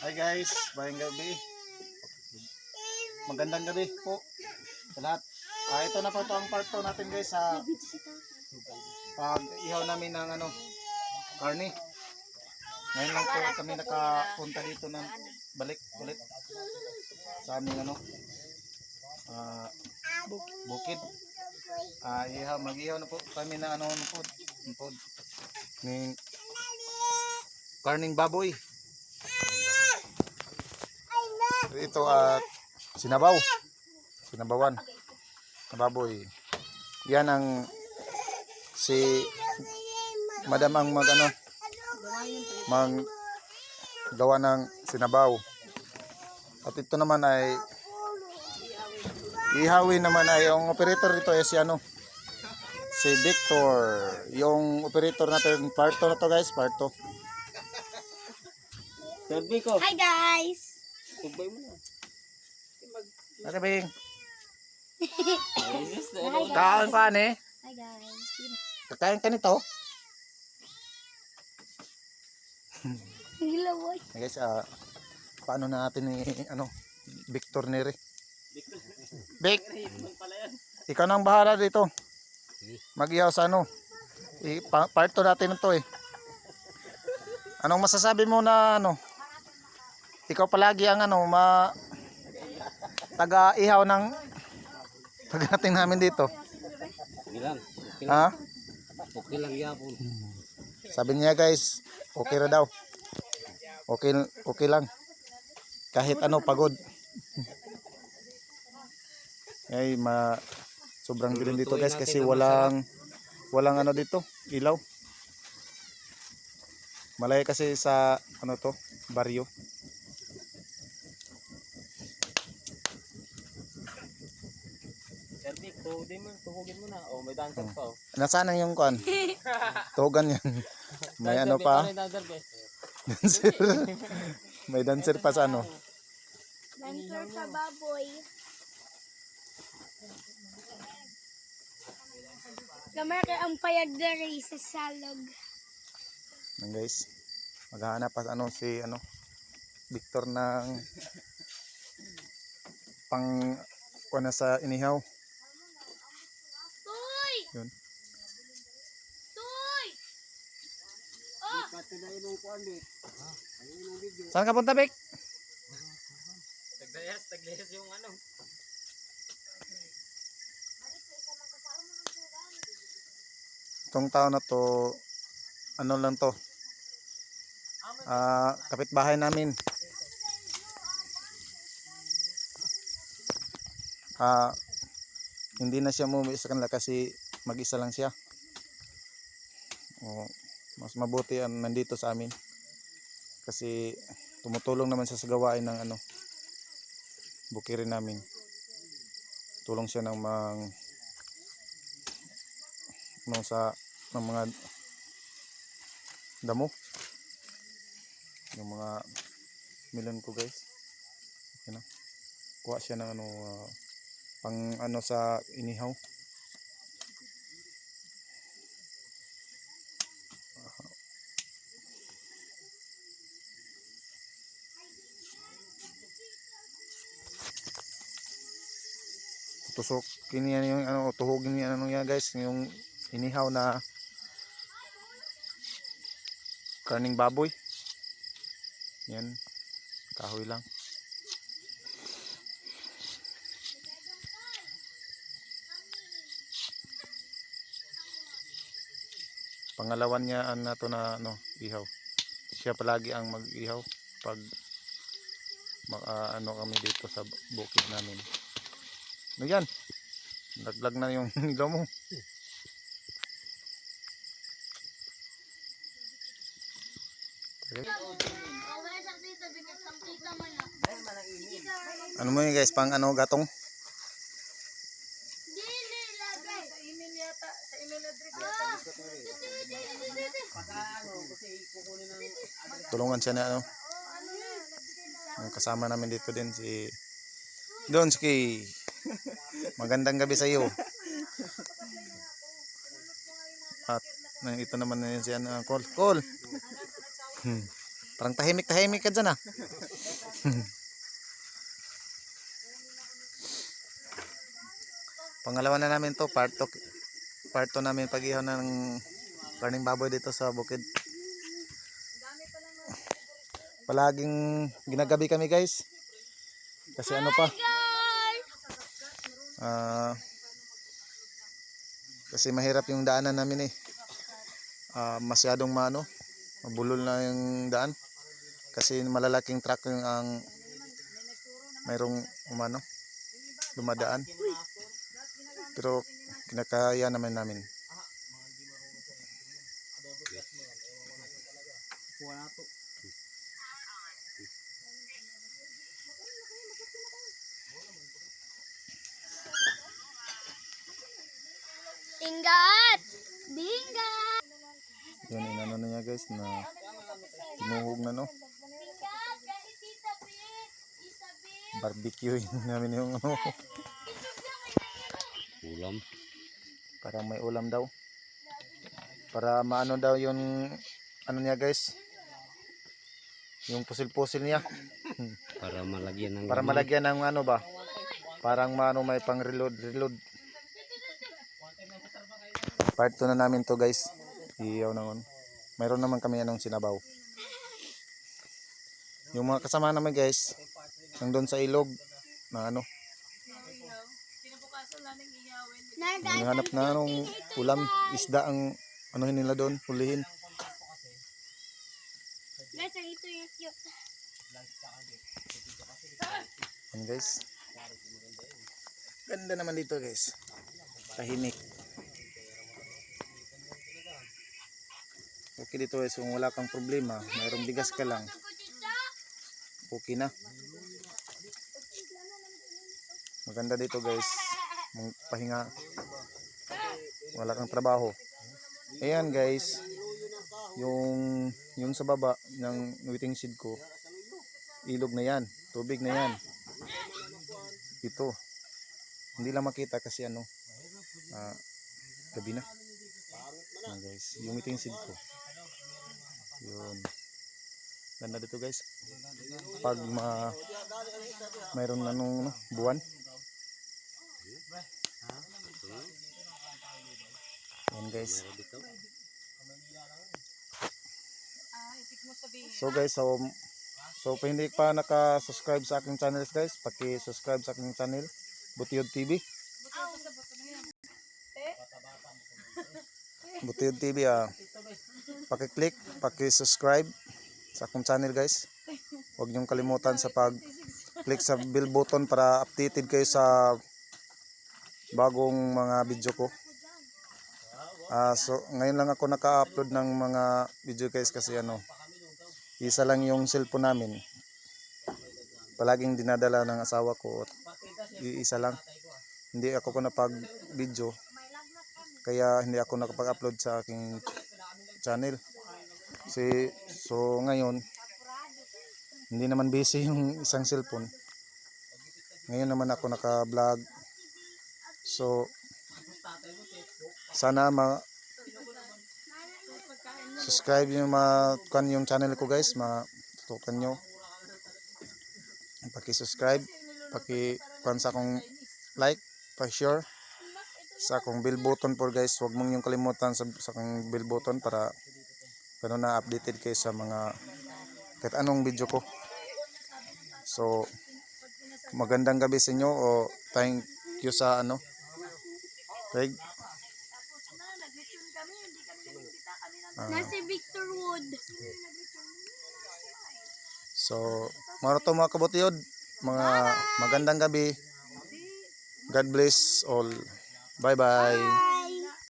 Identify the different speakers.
Speaker 1: Hi guys, bayang gabi. Magandang gabi po sa lahat. Ito na po ito ang part 2 natin guys sa pag-ihaw namin ng karne. Ngayon lang po kami nakapunta dito ng balik ulit sa aming bukid. Mag-ihaw na po kami na pod ng karning baboy. Ito at sinabawan na baboy. Yan ang si madam ang gawa ng sinabaw. At ito naman ay ihawin naman ay yung operator dito ay si Victor. Yung operator natin part 2 na to guys, part 2.
Speaker 2: Hi guys!
Speaker 1: Nakabing. Kain ka ni?
Speaker 2: Hi guys!
Speaker 1: Kakain ka nito?
Speaker 2: Hello boy!
Speaker 1: Guys, paano natin ni Victor Neri? Vic, ikaw nang bahala dito. Mag-ihaw sa part 2 natin ito eh. Anong masasabi mo na ikaw palagi ang taga-ihaw ng pagdating namin dito?
Speaker 3: Okay lang.
Speaker 1: Ha?
Speaker 3: Okay lang yapon.
Speaker 1: Sabi niya guys, okay ra daw. Okay lang. Kahit pagod. Ay sobrang dilim dito guys kasi walang dito, ilaw. Malay kasi sa baryo.
Speaker 3: Erdik, tuhugin mo na. Oh, may dancer pa oh.
Speaker 1: Nasaan yung kuan? Tugan yan. May pa? Dancer. May dancer pa sa
Speaker 2: Dancer sa baboy. Gamar ka ang payag dari sa salog.
Speaker 1: Yan guys. Maghahanap pa si Victor ng pang kuana sa inihaw.
Speaker 2: Toy!
Speaker 1: Yun.
Speaker 2: Toy! Oh!
Speaker 1: Saan ka punta, Vic?
Speaker 3: Taglayas yung
Speaker 1: Itong taon na to, lang to. Kapitbahay namin. Hindi na siya umuwi sa kanila kasi mag-isa lang siya. Mas mabuti ang nandito sa amin. Kasi tumutulong naman siya sa gawain ng bukirin namin. Tulong siya ng mga damo. Yung mga milon ko guys. Okay na. Kuha siya ng pang sa inihaw. Tutusokin niya yung tuhugin niya yan guys, yung inihaw na karning baboy. Yan, kahoy lang. Pangalawan niya na ihaw. Siya palagi ang mag-ihaw pag kami dito sa bukid namin. Yan. Laglag na yung ilaw mo. Okay. Ano mo yun guys, pang gatong?
Speaker 2: Sa email yata, sa email address yata.
Speaker 1: Tulungan siya na ang kasama namin dito din si Donski. Magandang gabi sa iyo. At ito naman na yun si Col. Parang tahimik-tahimik ka dyan ah. Pangalawa na namin to, part 2 namin pag-ihaw ng karning baboy dito sa bukid. Palaging ginagabi kami guys. Kasi ano pa? Kasi mahirap yung daanan namin eh. Masyadong mabulol na yung daan. Kasi malalaking truck yung mayroong dumadaan. Pero kinakaya naman namin.
Speaker 2: Tinggat! Dinggat!
Speaker 1: Yun, inano na niya guys na tinuhog na no.
Speaker 2: Tinggat! Kahit Isabel!
Speaker 1: Barbecue namin yung
Speaker 3: Ulam.
Speaker 1: parang may ulam daw. Para maano daw yung ano niya guys. Yung pusil-pusil niya.
Speaker 3: Para malagyan ng
Speaker 1: Para malagyan ng ano ba? Parang may pang reload. Part 2 na namin to guys. Iyaw naman. Mayroon naman kami anong sinabaw. Yung mga kasama naman guys, nandun sa ilog na ano. Hanap na anong ulam, isda ang anuhin nila doon, hulihin.
Speaker 2: Guys, ito yung cute.
Speaker 1: Yan guys. Ganda naman dito guys. Tahimik. Okay dito guys, kung wala kang problema, mayroong bigas ka lang, okay na. Maganda dito guys, pahinga, wala kang trabaho. Ayan guys, yung sa baba ng waiting shed ko, ilog na yan, tubig na yan. Ito, hindi lang makita kasi gabi na. Ayan guys, yung waiting shed ko. Yun. Ganda dito guys. Pag mayroon buwan. Yan guys. So guys, so kung hindi pa naka-subscribe sa aking channel guys, paki-subscribe sa aking channel, Butihod TV. Butihod TV paki-click, paki-subscribe sa akong channel guys. Huwag niyong kalimutan sa pag-click sa bell button para updated kayo sa bagong mga video ko. So ngayon lang ako naka-upload ng mga video guys kasi isa lang yung cellphone namin. Palaging dinadala ng asawa ko. Isa lang. Hindi ako napag-video. Kaya hindi ako nakapag-upload sa aking channel. So ngayon hindi naman busy yung isang cellphone. Ngayon naman ako naka-vlog. So sana subscribe niyo yung channel ko guys, matutukan niyo. Paki-subscribe, paki-kuhan sa akong like, pa-share sa akong bell button po guys. Huwag mong yung kalimutan sa akong bell button para ganoon na updated kayo sa mga kahit anong video ko. So magandang gabi sa inyo o thank you sa Craig.
Speaker 2: Nasa Victor Wood.
Speaker 1: So marato mga kabutihod, mga magandang gabi. God bless all. Bye bye.